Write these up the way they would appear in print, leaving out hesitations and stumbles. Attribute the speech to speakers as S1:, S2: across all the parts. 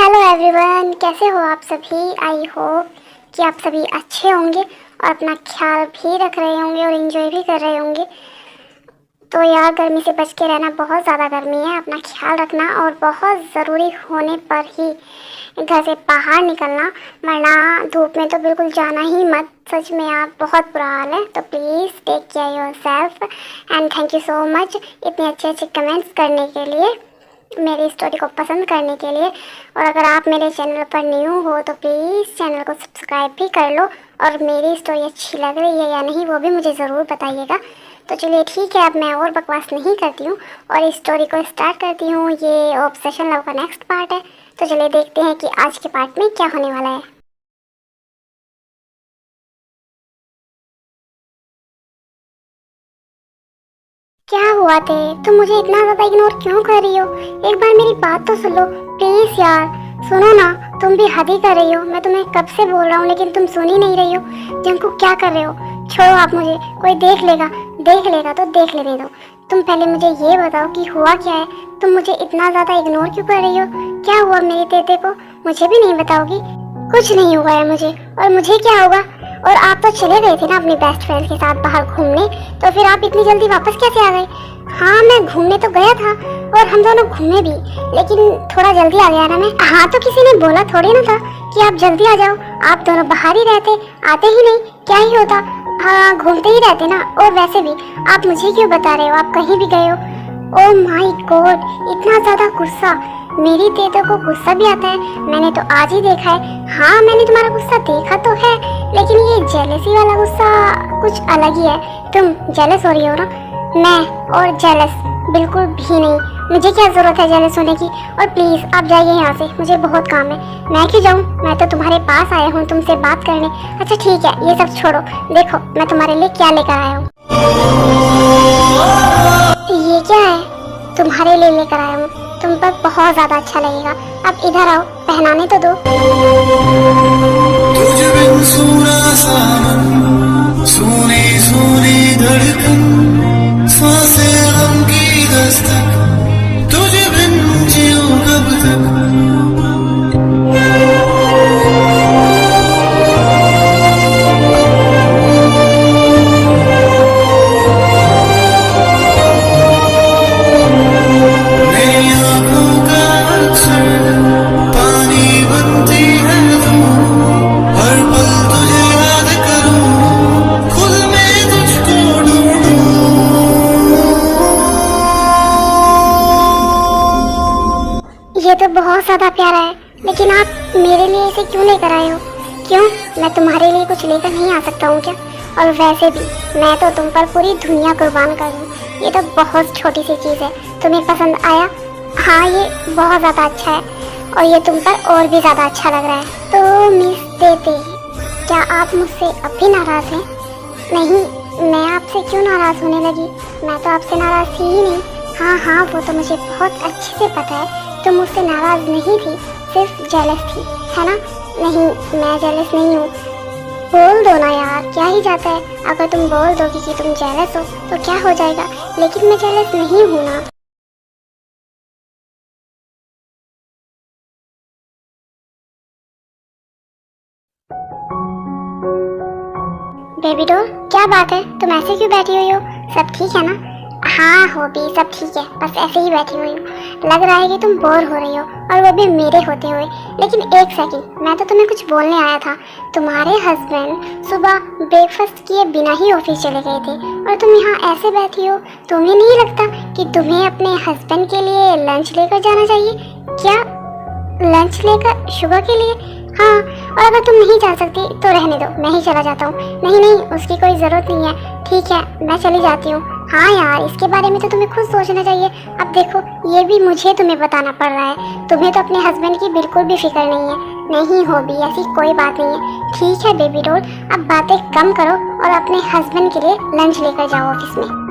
S1: Hello everyone, कैसे हो आप सभी। आई होप कि आप सभी अच्छे होंगे और अपना ख्याल भी रख रहे होंगे और एंजॉय भी कर रहे होंगे। तो यार, गर्मी से बच के रहना, बहुत ज़्यादा गर्मी है। अपना ख्याल रखना और बहुत ज़रूरी होने पर ही घर से बाहर निकलना, वरना धूप में तो बिल्कुल जाना ही मत। सच में यार, बहुत बुरा हाल है। तो please take care your self and thank you so much इतने अच्छे अच्छे कमेंट्स करने के लिए, मेरी स्टोरी को पसंद करने के लिए। और अगर आप मेरे चैनल पर न्यू हो तो प्लीज़ चैनल को सब्सक्राइब भी कर लो, और मेरी स्टोरी अच्छी लग रही है या नहीं वो भी मुझे ज़रूर बताइएगा। तो चलिए ठीक है, अब मैं और बकवास नहीं करती हूँ और इस स्टोरी को स्टार्ट करती हूँ। ये ऑब्सेशन लव का नेक्स्ट पार्ट है। तो चलिए देखते हैं कि आज के पार्ट में क्या होने वाला है। क्या हुआ थे, तुम मुझे इतना ज़्यादा इग्नोर क्यों कर रही हो? एक बार मेरी बात तो सुन लो प्लीज़ यार। सुनो ना, तुम भी हद ही कर रही हो। मैं तुम्हें कब से बोल रहा हूँ लेकिन तुम सुन ही नहीं रही हो। जंकू क्या कर रहे हो? छोड़ो आप मुझे, कोई देख लेगा तो देख लेने दो। तुम पहले मुझे ये बताओ कि हुआ क्या है। तुम मुझे इतना ज़्यादा इग्नोर क्यों कर रही हो? क्या हुआ मेरी तेते को? मुझे भी नहीं बताओगी? कुछ नहीं हुआ है मुझे, और मुझे क्या होगा? और आप तो चले गए थे ना अपनी बेस्ट फ्रेंड के साथ बाहर घूमने, तो फिर आप इतनी जल्दी वापस कैसे आ गए? हाँ, मैं घूमने तो गया था और हम दोनों घूमे भी, लेकिन थोड़ा जल्दी आ गया ना मैं। हाँ, तो किसी ने बोला थोड़ी ना था कि आप जल्दी आ जाओ। आप दोनों बाहर ही रहते, आते ही नहीं, क्या ही होता। हाँ, घूमते ही रहते ना। और वैसे भी आप मुझे क्यों बता रहे हो आप कहीं भी गए हो? ओह माय गॉड, इतना ज्यादा गुस्सा! मेरी तेतों को गुस्सा भी आता है? मैंने तो आज ही देखा है। हाँ, मैंने तुम्हारा गुस्सा देखा तो है, लेकिन ये जेलसी वाला गुस्सा कुछ अलग ही है। तुम जेलस हो रही हो ना? मैं और जेलस बिल्कुल भी नहीं। मुझे क्या जरूरत है जेलस होने की? और प्लीज आप जाइए यहाँ से, मुझे बहुत काम है। मैं क्यों जाऊँ? मैं तो तुम्हारे पास आया हूँ तुमसे बात करने। अच्छा ठीक है, ये सब छोड़ो। देखो मैं तुम्हारे लिए क्या लेकर आया हूँ। ये क्या है? तुम्हारे लिए लेकर आया हूँ, तुम पर बहुत ज्यादा अच्छा लगेगा। अब इधर आओ, पहनाने तो दो।
S2: तुझे बिन सूना सावन, सूनी सूनी धड़कन, सांसें गम की दस्तक, तुझे बिन जियूं कब तक। मेरी आंखों का अक्सर पानी बनती है तू, हर पल तुझे याद करूं, खुद में तुझको ढूंढूं।
S1: ये तो बहुत ज्यादा प्यारा है, लेकिन आप मेरे लिए इसे क्यों लेकर आए हो? क्यों, मैं तुम्हारे लिए कुछ लेकर नहीं आ सकता हूँ क्या? और वैसे भी मैं तो तुम पर पूरी दुनिया कुर्बान कर दूँ। ये तो बहुत छोटी सी चीज़ है। तुम्हें पसंद आया? हाँ, ये बहुत ज़्यादा अच्छा है, और ये तुम पर और भी ज़्यादा अच्छा लग रहा है। तो मिस तेते, क्या आप मुझसे अब भी नाराज़ हैं? नहीं, मैं आपसे क्यों नाराज़ होने लगी? मैं तो आपसे नाराज़ थी ही नहीं। हाँ हाँ, वो तो मुझे बहुत अच्छे से पता है। तुम मुझसे नाराज़ नहीं थी, सिर्फ जेलस थी, है ना? नहीं, मैं जेलस नहीं हूँ। बोल दो ना यार, क्या ही जाता है। अगर तुम बोल दोगी कि तुम जेलस हो तो क्या हो जाएगा, लेकिन मैं जेलस नहीं हूँ ना। बेबी डॉल, क्या बात है, तुम ऐसे क्यों बैठी हुई हो? सब ठीक है ना? हाँ हो भी, सब ठीक है, बस ऐसे ही बैठी हुई हूँ। लग रहा है कि तुम बोर हो रही हो, और वो भी मेरे होते हुए। लेकिन एक सेकंड, मैं तो तुम्हें कुछ बोलने आया था। तुम्हारे हस्बैंड सुबह ब्रेकफास्ट किए बिना ही ऑफिस चले गए थे, और तुम यहाँ ऐसे बैठी हो। तुम्हें नहीं लगता कि तुम्हें अपने हस्बैंड के लिए लंच लेकर जाना चाहिए? क्या लंच लेकर? शुगर के लिए? हाँ, और अगर तुम नहीं जा सकती तो रहने दो, मैं ही चला जाता हूँ। नहीं नहीं, उसकी कोई ज़रूरत नहीं है। ठीक है, मैं चली जाती हूँ। हाँ यार, इसके बारे में तो तुम्हें खुद सोचना चाहिए। अब देखो, ये भी मुझे तुम्हें बताना पड़ रहा है। तुम्हें तो अपने हस्बैंड की बिल्कुल भी फिक्र नहीं है। नहीं हो भी, ऐसी कोई बात नहीं है। ठीक है बेबी डॉल, अब बातें कम करो और अपने हस्बैंड के लिए लंच लेकर जाओ ऑफिस में।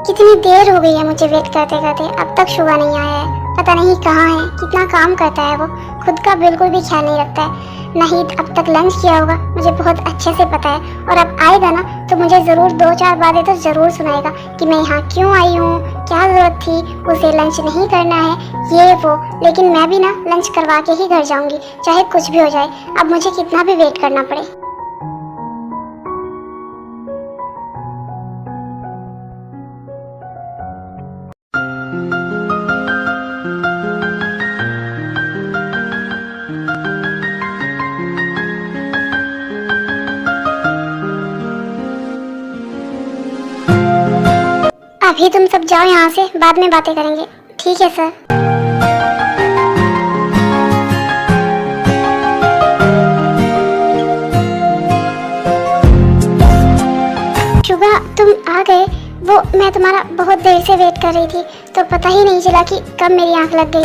S1: कितनी देर हो गई है मुझे वेट करते करते, अब तक शुगर नहीं आया है। पता नहीं कहाँ है, कितना काम करता है वो, खुद का बिल्कुल भी ख्याल नहीं रखता है। नहीं अब तक लंच किया होगा, मुझे बहुत अच्छे से पता है। और अब आएगा ना तो मुझे ज़रूर 2-4 बातें तो ज़रूर सुनाएगा कि मैं यहाँ क्यों आई हूँ, क्या ज़रूरत थी, उसे लंच नहीं करना है, ये वो। लेकिन मैं भी ना लंच करवा के ही घर जाऊँगी, चाहे कुछ भी हो जाए, अब मुझे कितना भी वेट करना पड़े। अभी तुम सब जाओ यहाँ से, बाद में बातें करेंगे। ठीक है सर। शुभा तुम आ गए। वो मैं तुम्हारा बहुत देर से वेट कर रही थी, तो पता ही नहीं चला कि कब मेरी आंख लग गई।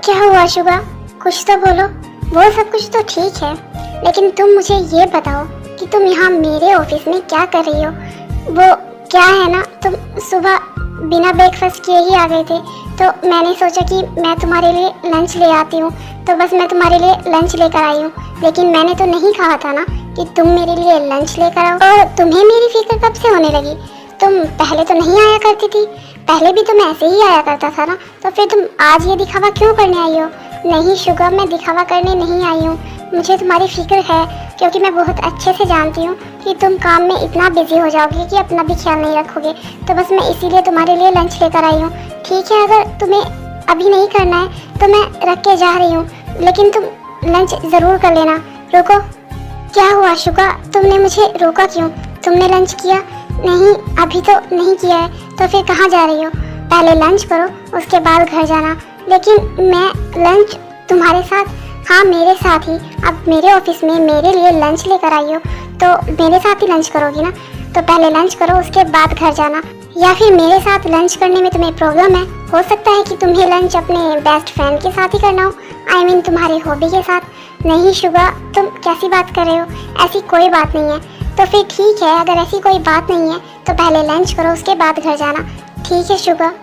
S1: क्या हुआ शुभा, कुछ तो बोलो। वो सब कुछ तो ठीक है, लेकिन तुम मुझे ये बताओ कि तुम यहाँ मेरे ऑफिस में क्या कर रही हो। वो क्या है ना, तुम सुबह बिना ब्रेकफास्ट किए ही आ गए थे, तो मैंने सोचा कि मैं तुम्हारे लिए लंच ले आती हूँ, तो बस मैं तुम्हारे लिए लंच लेकर आई हूँ। लेकिन मैंने तो नहीं कहा था ना कि तुम मेरे लिए लंच लेकर आओ। और तुम्हें मेरी फिक्र कब से होने लगी? तुम पहले तो नहीं आया करती थी, पहले भी तुम ऐसे ही आया करता था ना, तो फिर तुम आज ये दिखावा क्यों करने आई हो? नहीं शुगा, मैं दिखावा करने नहीं आई हूँ, मुझे तुम्हारी फिक्र है, क्योंकि मैं बहुत अच्छे से जानती हूँ कि तुम काम में इतना बिजी हो जाओगी कि अपना भी ख्याल नहीं रखोगे। तो बस मैं इसीलिए तुम्हारे लिए लंच लेकर आई हूँ। ठीक है, अगर तुम्हें अभी नहीं करना है तो मैं रख के जा रही हूँ, लेकिन तुम लंच ज़रूर कर लेना। रुको, क्या हुआ शुगा, तुमने मुझे रोका क्यों? तुमने लंच किया? नहीं, अभी तो नहीं किया है। तो फिर कहाँ जा रही हो? पहले लंच करो, उसके बाद घर जाना। लेकिन मैं लंच तुम्हारे साथ? हाँ मेरे साथ ही। अब मेरे ऑफिस में मेरे लिए लंच लेकर आई हो तो मेरे साथ ही लंच करोगी ना? तो पहले लंच करो, उसके बाद घर जाना। या फिर मेरे साथ लंच करने में तुम्हें प्रॉब्लम है? हो सकता है कि तुम्हें लंच अपने बेस्ट फ्रेंड के साथ ही करना हो, आई मीन तुम्हारे हॉबी के साथ। नहीं शुगा, तुम कैसी बात कर रहे हो? ऐसी कोई बात नहीं है। तो फिर ठीक है, अगर ऐसी कोई बात नहीं है तो पहले लंच करो, उसके बाद घर जाना। ठीक है शुगा।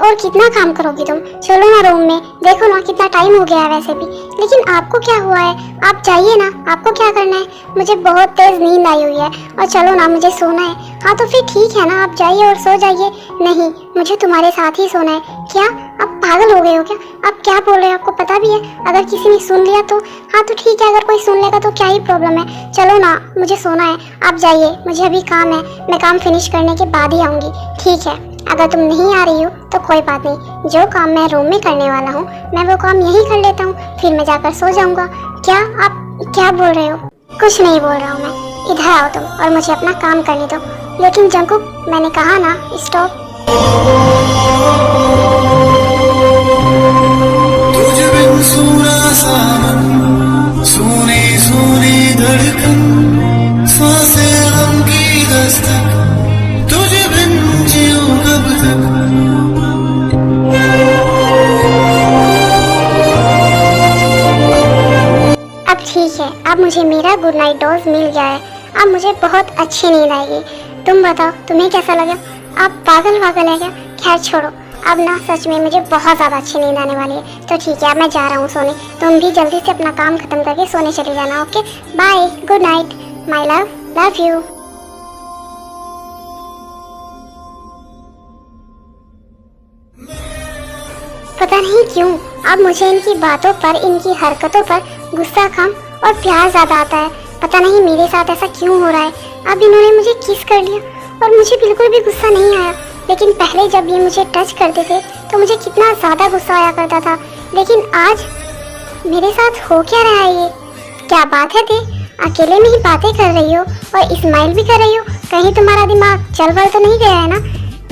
S1: और कितना काम करोगी तुम? चलो ना रूम में, देखो ना कितना टाइम हो गया है वैसे भी। लेकिन आपको क्या हुआ है? आप जाइए ना, आपको क्या करना है? मुझे बहुत तेज नींद आई हुई है और चलो ना, मुझे सोना है। हाँ तो फिर ठीक है ना, आप जाइए और सो जाइए। नहीं, मुझे तुम्हारे साथ ही सोना है। क्या आप पागल हो गए हो क्या? आप क्या बोल रहे हो? आपको पता भी है अगर किसी ने सुन लिया तो? हाँ तो ठीक है, अगर कोई सुन लेगा तो क्या ही प्रॉब्लम है। चलो ना, मुझे सोना है, आप जाइए, मुझे अभी काम है, मैं काम फिनिश करने के बाद ही आऊँगी। ठीक है, अगर तुम नहीं आ रही हो तो कोई बात नहीं, जो काम मैं रूम में करने वाला हूँ मैं वो काम यहीं कर लेता हूँ, फिर मैं जाकर सो जाऊँगा। क्या आप क्या बोल रहे हो? कुछ नहीं बोल रहा हूँ मैं। इधर आओ तुम और मुझे अपना काम करने दो। लेकिन जंकुक, मैंने कहा ना, स्टॉप।
S2: तुझ बिन सूना सामन, सूनी सूनी धड़कन, सांसें गम की दस्तक, तुझ बिन जियूं कब तक।
S1: अब ठीक है, अब मुझे मेरा गुड नाइट डोज मिल गया है, अब मुझे बहुत अच्छी नींद आएगी। तुम बताओ, तुम्हें कैसा लगा? आप पागल वागल है क्या? खैर छोड़ो, अब ना सच में मुझे बहुत ज़्यादा अच्छी नींद आने वाली है। तो ठीक है, अब मैं जा रहा हूँ सोने। तुम भी जल्दी से अपना काम खत्म करके सोने चले जाना। Okay bye, good night my love, love you. पता नहीं क्यों अब मुझे इनकी बातों पर, इनकी हरकतों पर गुस्सा कम और प्यार ज़्यादा आता है। पता नहीं मेरे साथ ऐसा क्यों हो रहा है। अब इन्होंने मुझे किस कर लिया और मुझे बिल्कुल भी गुस्सा नहीं आया। लेकिन पहले जब ये मुझे टच करते थे तो मुझे कितना ज़्यादा गुस्सा आया करता था। लेकिन आज मेरे साथ हो क्या रहा है? ये क्या बात है? अकेले में ही बातें कर रही हो और स्माइल भी कर रही हो। कहीं तुम्हारा दिमाग चल बल तो नहीं गया है ना?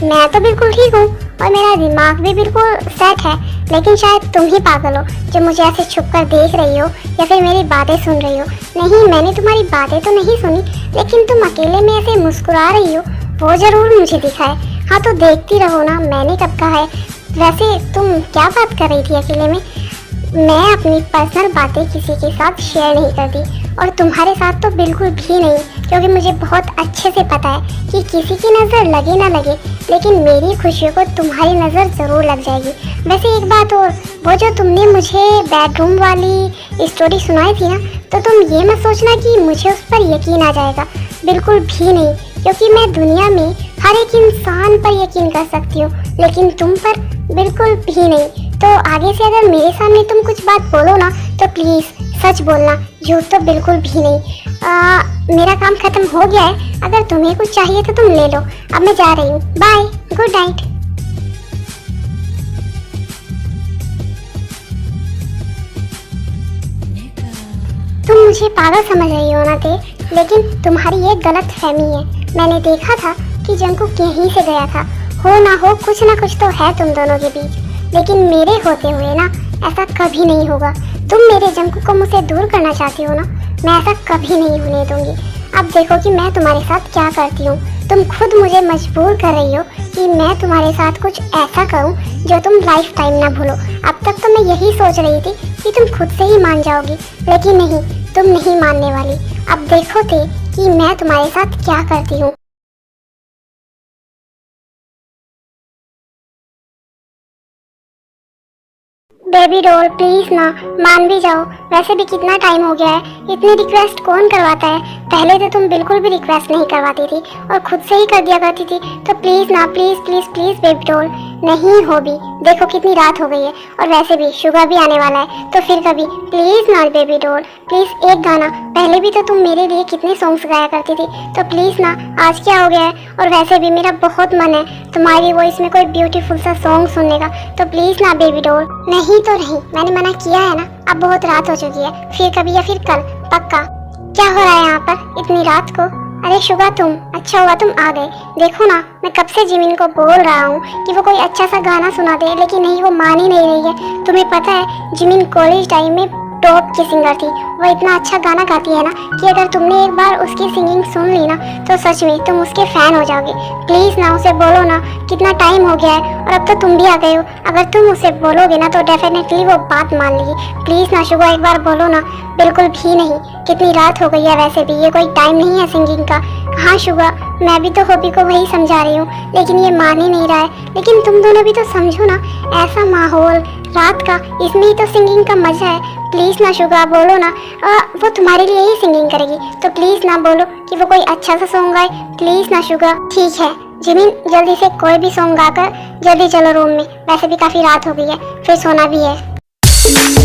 S1: मैं तो बिल्कुल ठीक हूँ और मेरा दिमाग भी बिल्कुल सेट है, लेकिन शायद तुम ही पागल हो जो मुझे ऐसे छुप कर देख रही हो या फिर मेरी बातें सुन रही हो। नहीं, मैंने तुम्हारी बातें तो नहीं सुनी, लेकिन तुम अकेले में ऐसे मुस्कुरा रही हो, वो ज़रूर मुझे दिखा है। हाँ तो देखती रहो ना, मैंने कब कहा है? वैसे तुम क्या बात कर रही थी अकेले में? मैं अपनी पर्सनल बातें किसी के साथ शेयर नहीं करती, और तुम्हारे साथ तो बिल्कुल भी नहीं, क्योंकि मुझे बहुत अच्छे से पता है कि किसी की नज़र लगे ना लगे, लेकिन मेरी खुशियों को तुम्हारी नज़र ज़रूर लग जाएगी। वैसे एक बात और, वो जो तुमने मुझे बेडरूम वाली स्टोरी सुनाई थी ना, तो तुम ये मत सोचना कि मुझे उस पर यकीन आ जाएगा, बिल्कुल भी नहीं, क्योंकि मैं दुनिया में हर एक इंसान पर यकीन कर सकती हूँ, लेकिन तुम पर बिल्कुल भी नहीं। तो आगे से अगर मेरे सामने तुम कुछ बात बोलो ना, तो प्लीज़ सच बोलना, झूठ तो बिल्कुल भी नहीं। मेरा काम खत्म हो गया है, अगर तुम्हें कुछ चाहिए तो तुम ले लो। अब मैं जा रही हूँ, बाय, गुड नाइट। तुम मुझे पागल समझ रही हो ना थे, लेकिन तुम्हारी ये गलत फहमी है। मैंने देखा था कि जंकुक यहीं से गया था, हो ना कुछ तो है तुम दोनों के बीच, लेकिन मेरे होते हुए ना ऐसा कभी नहीं होगा। तुम मेरे जंकुक को मुझसे दूर करना चाहती हो ना, मैं ऐसा कभी नहीं होने दूंगी। अब देखो कि मैं तुम्हारे साथ क्या करती हूँ। तुम खुद मुझे मजबूर कर रही हो कि मैं तुम्हारे साथ कुछ ऐसा करूँ जो तुम लाइफ टाइम ना भूलो। अब तक तो मैं यही सोच रही थी कि तुम खुद से ही मान जाओगी, लेकिन नहीं, तुम नहीं मानने वाली। अब देखो थे कि मैं तुम्हारे साथ क्या करती हूँ। बेबी डॉल प्लीज ना, मान भी जाओ। वैसे भी कितना टाइम हो गया है, इतनी रिक्वेस्ट कौन करवाता है। पहले तो तुम बिल्कुल भी रिक्वेस्ट नहीं करवाती थी और खुद से ही कर दिया करती थी। तो प्लीज ना, please please please baby doll, नहीं हो भी। देखो कितनी रात हो गई है, और वैसे भी शुगर भी आने वाला है, तो फिर कभी प्लीज ना बेबी डॉल, प्लीज एक गाना। पहले भी तो तुम मेरे लिए कितने सॉन्ग्स गाया करती थी, तो प्लीज ना, आज क्या हो गया है। और वैसे भी मेरा बहुत मन है तुम्हारी वॉइस में कोई ब्यूटीफुल सा सॉन्ग सुनने का, तो प्लीज ना बेबी डॉल। नहीं तो नहीं, मैंने मना किया है ना। अब बहुत रात हो चुकी है, फिर कभी या फिर कल पक्का। क्या हो रहा है यहाँ पर इतनी रात को? अरे शुगा तुम, अच्छा हुआ तुम आ गए। देखो ना, मैं कब से जिमिन को बोल रहा हूँ कि वो कोई अच्छा सा गाना सुना दे, लेकिन नहीं, वो मान ही नहीं रही है। तुम्हें पता है जिमिन कॉलेज टाइम में टॉप की सिंगर थी, वो इतना अच्छा गाना गाती है ना कि अगर तुमने एक बार उसकी सिंगिंग सुन ली ना, तो सच में तुम उसके फैन हो जाओगे। प्लीज़ ना उसे बोलो ना, कितना टाइम हो गया है और अब तो तुम भी आ गए हो। अगर तुम उसे बोलोगे ना तो डेफिनेटली वो बात मान लेगी। प्लीज़ ना शुगा, एक बार बोलो ना। बिल्कुल भी नहीं, कितनी रात हो गई है, वैसे भी ये कोई टाइम नहीं है सिंगिंग का। हाँ शुगा, मैं भी तो हॉबी को वही समझा रही हूँ, लेकिन ये मान ही नहीं रहा है। लेकिन तुम दोनों भी तो समझो ना, ऐसा माहौल रात का, इसमें ही तो सिंगिंग का मजा है। प्लीज़ ना शुगा, बोलो ना। वो तुम्हारे लिए ही सिंगिंग करेगी, तो प्लीज़ ना बोलो कि वो कोई अच्छा सा सॉन्ग गाए। प्लीज़ ना शुगा। ठीक है जिमिन, जल्दी से कोई भी सॉन्ग गाकर जल्दी चलो रूम में, वैसे भी काफ़ी रात हो गई है, फिर सोना भी है।